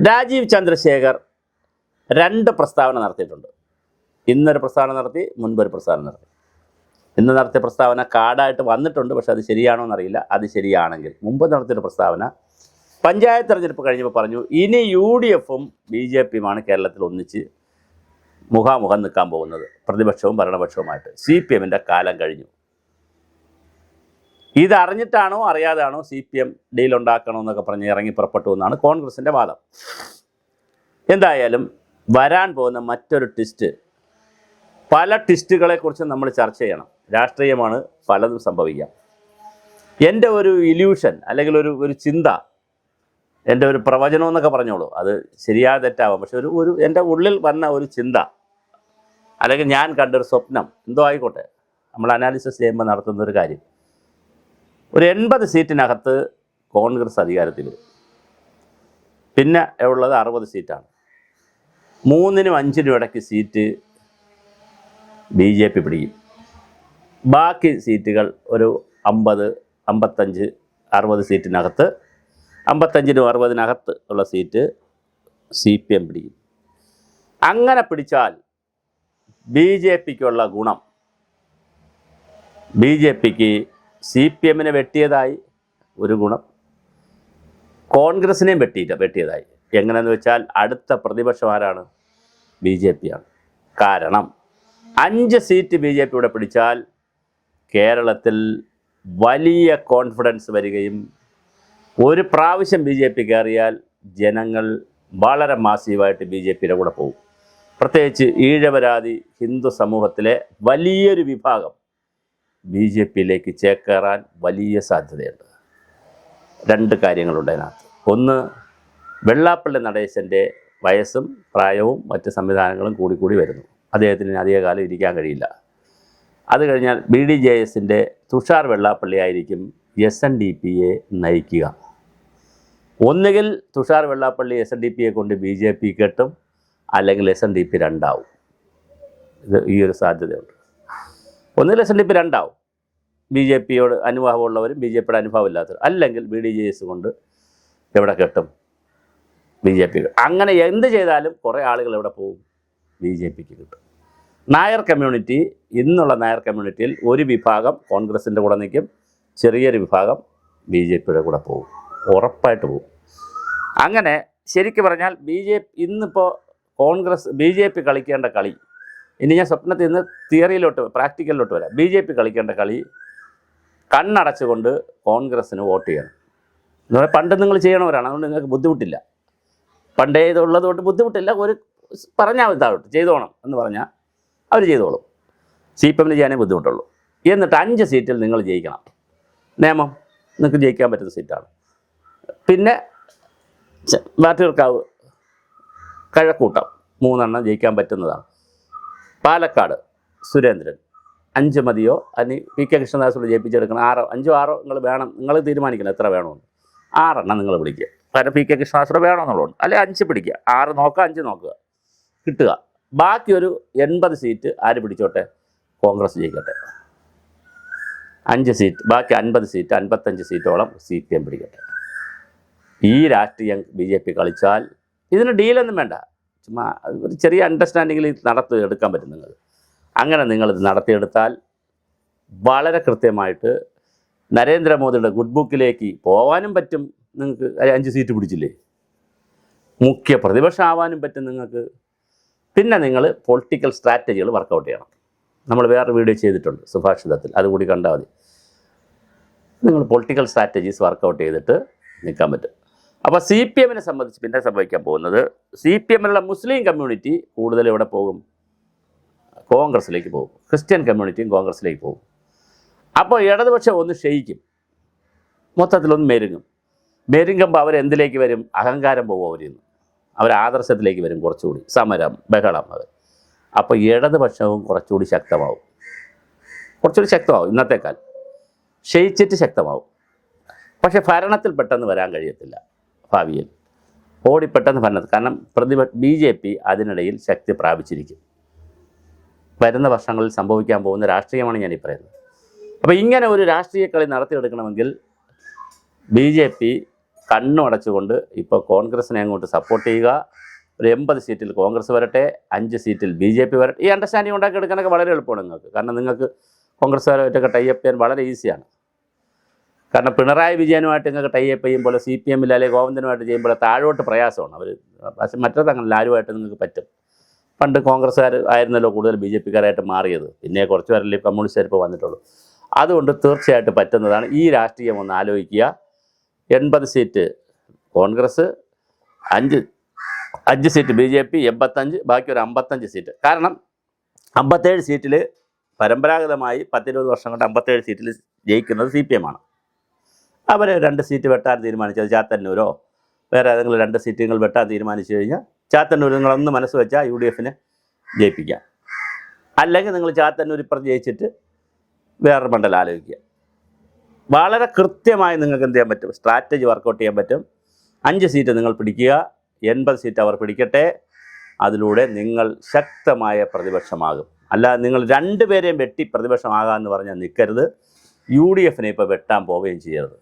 രാജീവ് ചന്ദ്രശേഖർ രണ്ട് പ്രസ്താവന നടത്തിയിട്ടുണ്ട്. ഇന്നൊരു പ്രസ്താവന നടത്തി, മുൻപൊരു പ്രസ്താവന നടത്തി. ഇന്ന് നടത്തിയ പ്രസ്താവന കാർഡായിട്ട് വന്നിട്ടുണ്ട്, പക്ഷെ അത് ശരിയാണോ എന്നറിയില്ല. അത് ശരിയാണെങ്കിൽ മുമ്പ് നടത്തിയൊരു പ്രസ്താവന പഞ്ചായത്ത് തെരഞ്ഞെടുപ്പ് കഴിഞ്ഞപ്പോൾ പറഞ്ഞു, ഇനി UDFും BJPയുമാണ് കേരളത്തിൽ ഒന്നിച്ച് മുഖാമുഖം നിൽക്കാൻ പോകുന്നത്, പ്രതിപക്ഷവും ഭരണപക്ഷവുമായിട്ട്. CPMൻ്റെ കാലം കഴിഞ്ഞു. ഇതറിഞ്ഞിട്ടാണോ അറിയാതാണോ CPM ഡീലുണ്ടാക്കണമെന്നൊക്കെ പറഞ്ഞ് ഇറങ്ങി പുറപ്പെട്ടു എന്നാണ് കോൺഗ്രസിൻ്റെ വാദം. എന്തായാലും വരാൻ പോകുന്ന മറ്റൊരു ട്വിസ്റ്റ്, പല ട്വിസ്റ്റുകളെക്കുറിച്ചും നമ്മൾ ചർച്ച ചെയ്യണം. രാഷ്ട്രീയമാണ്, പലതും സംഭവിക്കാം. എൻ്റെ ഒരു ഇല്യൂഷൻ അല്ലെങ്കിൽ ഒരു ചിന്ത, എൻ്റെ ഒരു പ്രവചനം എന്നൊക്കെ പറഞ്ഞോളൂ, അത് ശരിയാ തെറ്റാവാം, പക്ഷെ ഒരു എൻ്റെ ഉള്ളിൽ വന്ന ഒരു ചിന്ത അല്ലെങ്കിൽ ഞാൻ കണ്ടൊരു സ്വപ്നം, എന്തോ ആയിക്കോട്ടെ, നമ്മൾ അനാലിസിസ് ചെയ്യുമ്പോൾ നടത്തുന്നൊരു കാര്യം, ഒരു 80 സീറ്റിനകത്ത് കോൺഗ്രസ് അധികാരത്തിൽ വരും. പിന്നെ ഉള്ളത് 60 സീറ്റാണ്. 3നും 5നും ഇടയ്ക്ക് സീറ്റ് BJP പിടിക്കും. ബാക്കി സീറ്റുകൾ ഒരു 50, 55, 60 സീറ്റിനകത്ത്, 55നും 60-നകത്ത് ഉള്ള സീറ്റ് CPM പിടിക്കും. അങ്ങനെ പിടിച്ചാൽ BJPക്കുള്ള ഗുണം, BJPക്ക് CPMനെ വെട്ടിയതായി ഒരു ഗുണം, കോൺഗ്രസിനെയും വെട്ടിയതായി. എങ്ങനെയെന്ന് വെച്ചാൽ അടുത്ത പ്രതിപക്ഷം ആരാണ്? BJPയാണ്. കാരണം 5 സീറ്റ് BJP ഇവിടെ പിടിച്ചാൽ കേരളത്തിൽ വലിയ കോൺഫിഡൻസ് വരികയും ഒരു പ്രാവശ്യം BJP കയറിയാൽ ജനങ്ങൾ വളരെ മാസീവായിട്ട് BJPയുടെ കൂടെ പോകും. പ്രത്യേകിച്ച് ഈഴവരാതി ഹിന്ദു സമൂഹത്തിലെ വലിയൊരു വിഭാഗം BJPയിലേക്ക് ചേക്കേറാൻ വലിയ സാധ്യതയുണ്ട്. 2 കാര്യങ്ങളുണ്ട് അതിനകത്ത്. ഒന്ന്, വെള്ളാപ്പള്ളി നടേശൻ്റെ വയസ്സും പ്രായവും മറ്റ് സംവിധാനങ്ങളും കൂടി വരുന്നു. അദ്ദേഹത്തിന് അധികകാലം ഇരിക്കാൻ കഴിയില്ല. അത് കഴിഞ്ഞാൽ BDJSൻ്റെ തുഷാർ വെള്ളാപ്പള്ളി ആയിരിക്കും SNDPയെ നയിക്കുക. ഒന്നുകിൽ തുഷാർ വെള്ളാപ്പള്ളി SNDPയെ കൊണ്ട് BJP കെട്ടും, അല്ലെങ്കിൽ SNDP 2 ആവും. ഈ ഒരു സാധ്യതയുണ്ട്. ഒന്നുകിൽ SNDP 2 ആവും, BJPയോട് അനുഭാവമുള്ളവരും BJPയുടെ അനുഭാവം ഇല്ലാത്തവരും, അല്ലെങ്കിൽ BDJS കൊണ്ട് എവിടെ കെട്ടും? BJP. അങ്ങനെ എന്ത് ചെയ്താലും കുറേ ആളുകൾ എവിടെ പോകും? BJPക്ക് കിട്ടും. നായർ കമ്മ്യൂണിറ്റി, ഇന്നുള്ള നായർ കമ്മ്യൂണിറ്റിയിൽ ഒരു വിഭാഗം കോൺഗ്രസിൻ്റെ കൂടെ നിൽക്കും, ചെറിയൊരു വിഭാഗം BJPയുടെ കൂടെ പോകും, ഉറപ്പായിട്ട് പോകും. അങ്ങനെ ശരിക്കും പറഞ്ഞാൽ ഇന്നിപ്പോൾ BJP കളിക്കേണ്ട കളി, ഇനി ഞാൻ സ്വപ്നത്തിൽ നിന്ന് തിയറിയിലോട്ട് പ്രാക്ടിക്കലിലോട്ട് വരാം. BJP കളിക്കേണ്ട കളി കണ്ണടച്ചുകൊണ്ട് കോൺഗ്രസ്സിന് വോട്ട് ചെയ്യണം എന്ന് പറഞ്ഞാൽ, പണ്ട് നിങ്ങൾ ചെയ്യണവരാണ്, അതുകൊണ്ട് നിങ്ങൾക്ക് ബുദ്ധിമുട്ടില്ല. പണ്ടേ ഇതുള്ളത് കൊണ്ട് ബുദ്ധിമുട്ടില്ല. ഒരു പറഞ്ഞാൽ ഇതാവട്ടെ, ചെയ്തോണം എന്ന് പറഞ്ഞാൽ അവർ ചെയ്തോളും. CPMന് ചെയ്യാനേ ബുദ്ധിമുട്ടുള്ളൂ. എന്നിട്ട് 5 സീറ്റിൽ നിങ്ങൾ ജയിക്കണം. നിയമം നിങ്ങൾക്ക് ജയിക്കാൻ പറ്റുന്ന സീറ്റാണ്. പിന്നെ വാറ്റുകൾക്കാവ്, കഴക്കൂട്ടം 3 എണ്ണം ജയിക്കാൻ പറ്റുന്നതാണ്. പാലക്കാട് സുരേന്ദ്രൻ 5 മതിയോ, അതിന് PK കൃഷ്ണദാസോട് ജയിപ്പിച്ചെടുക്കണം. 5 6 നിങ്ങൾ വേണം, നിങ്ങൾ തീരുമാനിക്കണം എത്ര വേണമെന്ന്. 6 എണ്ണം നിങ്ങൾ പിടിക്കുക. കാരണം PK കൃഷ്ണദാസോട് വേണമെന്നുള്ളതുകൊണ്ട്. അല്ലെങ്കിൽ 5 പിടിക്കുക, 6 നോക്കുക, 5 നോക്കുക, കിട്ടുക. ബാക്കി ഒരു 80 സീറ്റ് ആര് പിടിച്ചോട്ടെ? കോൺഗ്രസ് ജയിക്കട്ടെ. 5 സീറ്റ്, ബാക്കി 50 സീറ്റ്, 55 സീറ്റോളം CPM പിടിക്കട്ടെ. ഈ രാഷ്ട്രീയം BJP കളിച്ചാൽ ഇതിന് ഡീലൊന്നും വേണ്ട, ചുമ്മാ ഒരു ചെറിയ അണ്ടർസ്റ്റാൻഡിങ്ങിൽ എടുക്കാൻ പറ്റും നിങ്ങൾ. അങ്ങനെ നിങ്ങളിത് നടത്തിയെടുത്താൽ വളരെ കൃത്യമായിട്ട് നരേന്ദ്രമോദിയുടെ ഗുഡ് ബുക്കിലേക്ക് പോകാനും പറ്റും. നിങ്ങൾക്ക് 5 സീറ്റ് പിടിച്ചില്ലേ, മുഖ്യ പ്രതിപക്ഷം ആവാനും പറ്റും നിങ്ങൾക്ക്. പിന്നെ നിങ്ങൾ പൊളിറ്റിക്കൽ സ്ട്രാറ്റജികൾ വർക്കൗട്ട് ചെയ്യണം. നമ്മൾ വേറൊരു വീഡിയോ ചെയ്തിട്ടുണ്ട് സുഭാഷിതത്തിൽ, അതുകൂടി കണ്ടാൽ മതി. നിങ്ങൾ പൊളിറ്റിക്കൽ സ്ട്രാറ്റജീസ് വർക്കൗട്ട് ചെയ്തിട്ട് നിൽക്കാൻ പറ്റും. അപ്പോൾ CPMനെ സംബന്ധിച്ച് പിന്നെ സംഭവിക്കാൻ പോകുന്നത്, CPMലുള്ള മുസ്ലിം കമ്മ്യൂണിറ്റി കൂടുതൽ ഇവിടെ പോകും? കോൺഗ്രസ്സിലേക്ക് പോകും. ക്രിസ്ത്യൻ കമ്മ്യൂണിറ്റിയും കോൺഗ്രസ്സിലേക്ക് പോകും. അപ്പോൾ ഇടതുപക്ഷം ഒന്ന് ക്ഷയിക്കും, മൊത്തത്തിലൊന്ന് മെരുങ്ങുമ്പോൾ അവരെന്തിലേക്ക് വരും? അഹങ്കാരം പോകും അവരിൽ നിന്ന്. അവർ ആദർശത്തിലേക്ക് വരും, കുറച്ചുകൂടി സമരം ബഹളം. അത് അപ്പോൾ ഇടതുപക്ഷവും കുറച്ചുകൂടി ശക്തമാവും, ഇന്നത്തേക്കാൾ ക്ഷയിച്ചിട്ട് ശക്തമാവും. പക്ഷേ ഭരണത്തിൽ പെട്ടെന്ന് വരാൻ കഴിയത്തില്ല ഭാവിയിൽ, പെട്ടെന്ന് ഭരണത്തിൽ. കാരണം BJP അതിനിടയിൽ ശക്തി പ്രാപിച്ചിരിക്കും. വരുന്ന വർഷങ്ങളിൽ സംഭവിക്കാൻ പോകുന്ന രാഷ്ട്രീയമാണ് ഞാനീ പറയുന്നത്. അപ്പോൾ ഇങ്ങനെ ഒരു രാഷ്ട്രീയ കളി നടത്തിയെടുക്കണമെങ്കിൽ BJP കണ്ണും അടച്ചുകൊണ്ട് ഇപ്പോൾ കോൺഗ്രസിനെ അങ്ങോട്ട് സപ്പോർട്ട് ചെയ്യുക. ഒരു 80 സീറ്റിൽ കോൺഗ്രസ് വരട്ടെ, 5 സീറ്റിൽ BJP വരട്ടെ. ഈ അണ്ടർസ്റ്റാൻഡിങ് ഉണ്ടാക്കിയെടുക്കാനൊക്കെ വളരെ എളുപ്പമാണ് നിങ്ങൾക്ക്. കാരണം നിങ്ങൾക്ക് കോൺഗ്രസ്സുകാരുമായിട്ടൊക്കെ ടൈപ്പ് ചെയ്യാൻ വളരെ ഈസിയാണ്. കാരണം പിണറായി വിജയനുമായിട്ട് നിങ്ങൾക്ക് ടൈപ്പ് ചെയ്യുമ്പോൾ CPM അല്ലെങ്കിൽ ഗോവിന്ദനുമായിട്ട് ചെയ്യുമ്പോൾ താഴോട്ട് പ്രയാസമാണ് അവർ. പക്ഷേ മറ്റത് അങ്ങനെ ആരുമായിട്ട് നിങ്ങൾക്ക് പറ്റും. പണ്ട് കോൺഗ്രസ്സുകാർ ആയിരുന്നല്ലോ കൂടുതൽ BJPക്കാരായിട്ട് മാറിയത്. പിന്നെ കുറച്ച് പേരല്ലേ കമ്മ്യൂണിസ്റ്റുകാർ ഇപ്പോൾ വന്നിട്ടുള്ളൂ. അതുകൊണ്ട് തീർച്ചയായിട്ടും പറ്റുന്നതാണ്. ഈ രാഷ്ട്രീയം ഒന്ന് ആലോചിക്കുക. 80 സീറ്റ് കോൺഗ്രസ്, 5 സീറ്റ് BJP, 85, ബാക്കി ഒരു 55 സീറ്റ്. കാരണം 57 സീറ്റിൽ പരമ്പരാഗതമായി 10-20 വർഷം കൊണ്ട് 57 സീറ്റിൽ ജയിക്കുന്നത് CPM ആണ്. അവർ 2 സീറ്റ് വെട്ടാൻ തീരുമാനിച്ചത് ചാത്തന്നൂരോ വേറെ ഏതെങ്കിലും 2 സീറ്റുകൾ വെട്ടാൻ തീരുമാനിച്ചു കഴിഞ്ഞാൽ ചാത്തന്നൂർ നിങ്ങളൊന്ന് മനസ്സ് വെച്ചാൽ UDFനെ ജയിപ്പിക്കാം. അല്ലെങ്കിൽ നിങ്ങൾ ചാത്തന്നൂർ ഇപ്പുറത്ത് ജയിച്ചിട്ട് വേറൊരു മണ്ഡലം ആലോചിക്കുക. വളരെ കൃത്യമായി നിങ്ങൾക്ക് എന്ത് ചെയ്യാൻ പറ്റും, സ്ട്രാറ്റജി വർക്കൗട്ട് ചെയ്യാൻ പറ്റും. 5 സീറ്റ് നിങ്ങൾ പിടിക്കുക, 80 സീറ്റ് അവർ പിടിക്കട്ടെ. അതിലൂടെ നിങ്ങൾ ശക്തമായ പ്രതിപക്ഷമാകും. അല്ലാതെ നിങ്ങൾ 2 പേരെയും വെട്ടി പ്രതിപക്ഷമാകാമെന്ന് പറഞ്ഞാൽ നിൽക്കരുത്. UDFനെ ഇപ്പോൾ വെട്ടാൻ പോവുകയും ചെയ്യരുത്.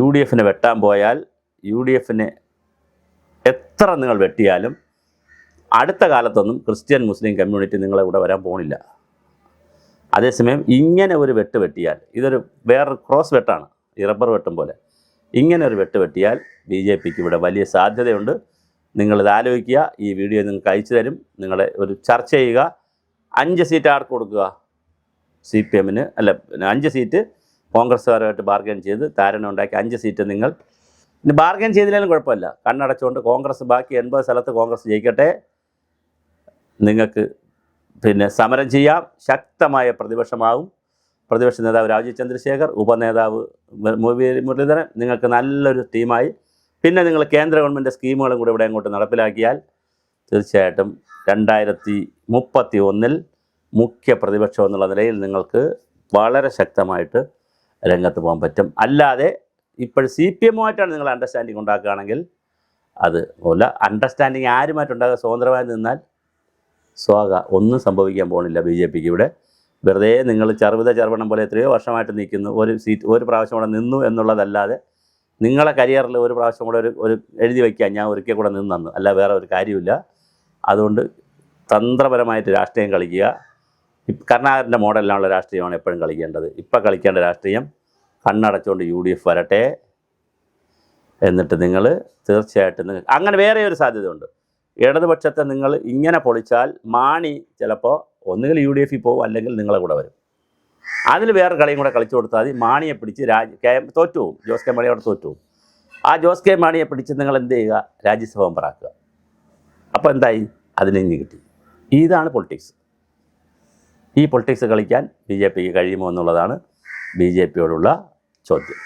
UDFനെ വെട്ടാൻ പോയാൽ UDFനെ എത്ര നിങ്ങൾ വെട്ടിയാലും അടുത്ത കാലത്തൊന്നും ക്രിസ്ത്യൻ മുസ്ലിം കമ്മ്യൂണിറ്റി നിങ്ങളെ ഇവിടെ വരാൻ പോകുന്നില്ല. അതേസമയം ഇങ്ങനെ ഒരു വെട്ട് വെട്ടിയാൽ, ഇതൊരു വേറൊരു ക്രോസ് വെട്ടാണ്, ഈ റബ്ബർ വെട്ടും പോലെ, ഇങ്ങനെ ഒരു വെട്ട് വെട്ടിയാൽ BJPക്ക് ഇവിടെ വലിയ സാധ്യതയുണ്ട്. നിങ്ങളിത് ആലോചിക്കുക. ഈ വീഡിയോ നിങ്ങൾക്ക് അയച്ചു തരും. നിങ്ങളെ ഒരു ചർച്ച ചെയ്യുക. 5 സീറ്റ് ആർക്ക് കൊടുക്കുക? CPMന് അല്ല, 5 സീറ്റ് കോൺഗ്രസ്സുകാരുമായിട്ട് ബാർഗൻ ചെയ്ത് ധാരണ ഉണ്ടാക്കി 5 സീറ്റ് നിങ്ങൾ ഇനി ബാർഗൻ ചെയ്തില്ലെങ്കിലും കുഴപ്പമില്ല. കണ്ണടച്ചുകൊണ്ട് കോൺഗ്രസ് ബാക്കി 80 സ്ഥലത്ത് കോൺഗ്രസ് ജയിക്കട്ടെ. നിങ്ങൾക്ക് പിന്നെ സമരം ചെയ്യാം. ശക്തമായ പ്രതിപക്ഷമാവും. പ്രതിപക്ഷ നേതാവ് രാജീവ് ചന്ദ്രശേഖർ, ഉപനേതാവ് മുരളീധരൻ, നിങ്ങൾക്ക് നല്ലൊരു ടീമായി. പിന്നെ നിങ്ങൾ കേന്ദ്ര ഗവൺമെൻറ് സ്കീമുകളും കൂടെ ഇവിടെ അങ്ങോട്ട് നടപ്പിലാക്കിയാൽ തീർച്ചയായിട്ടും 2031 മുഖ്യ പ്രതിപക്ഷം എന്നുള്ള നിലയിൽ നിങ്ങൾക്ക് വളരെ ശക്തമായിട്ട് രംഗത്ത് പോകാൻ പറ്റും. അല്ലാതെ ഇപ്പോൾ CPMുമായിട്ടാണ് നിങ്ങൾ അണ്ടർസ്റ്റാൻഡിങ് ഉണ്ടാക്കുകയാണെങ്കിൽ അത് പോലെ അണ്ടർസ്റ്റാൻഡിങ് ആരുമായിട്ടുണ്ടാകുക, സ്വതന്ത്രമായി നിന്നാൽ ഒന്നും സംഭവിക്കാൻ പോകുന്നില്ല BJPക്ക് ഇവിടെ. വെറുതെ നിങ്ങൾ ചെറുവണം പോലെ എത്രയോ വർഷമായിട്ട് നിൽക്കുന്നു. ഒരു പ്രാവശ്യം കൂടെ നിന്നു എന്നുള്ളതല്ലാതെ നിങ്ങളെ കരിയറിൽ ഒരു പ്രാവശ്യം കൂടെ ഒരു എഴുതി വയ്ക്കാൻ ഞാൻ ഒരിക്കൽ കൂടെ നിന്നു, അല്ല വേറെ ഒരു കാര്യമില്ല. അതുകൊണ്ട് തന്ത്രപരമായിട്ട് രാഷ്ട്രീയം കളിക്കുക. കരുണാകരൻ്റെ മോഡലിലുള്ള രാഷ്ട്രീയമാണ് എപ്പോഴും കളിക്കേണ്ടത്. ഇപ്പം കളിക്കേണ്ട രാഷ്ട്രീയം കണ്ണടച്ചുകൊണ്ട് UDF വരട്ടെ. എന്നിട്ട് നിങ്ങൾ തീർച്ചയായിട്ടും അങ്ങനെ വേറെ ഒരു സാധ്യതയുണ്ട്. ഇടതുപക്ഷത്തെ നിങ്ങൾ ഇങ്ങനെ പൊളിച്ചാൽ മാണി ചിലപ്പോൾ ഒന്നുകിൽ UDF പോകും, അല്ലെങ്കിൽ നിങ്ങളെ കൂടെ വരും. അതിൽ വേറെ കളിയും കൂടെ കളിച്ചു കൊടുത്താൽ മതി. മാണിയെ പിടിച്ച് തോറ്റു പോകും. ജോസ് കെ മാണി അവിടെ തോറ്റു പോകും. ആ ജോസ് കെ മാണിയെ പിടിച്ച് നിങ്ങൾ എന്ത് ചെയ്യുക, രാജ്യസഭ മെമ്പറാക്കുക. അപ്പോൾ എന്തായി, അതിനെഞ്ഞ് കിട്ടി. ഇതാണ് പൊളിറ്റിക്സ്. ഈ പൊളിറ്റിക്സ് കളിക്കാൻ BJPക്ക് കഴിയുമോ എന്നുള്ളതാണ് BJPയോടുള്ള ചോദ്യം.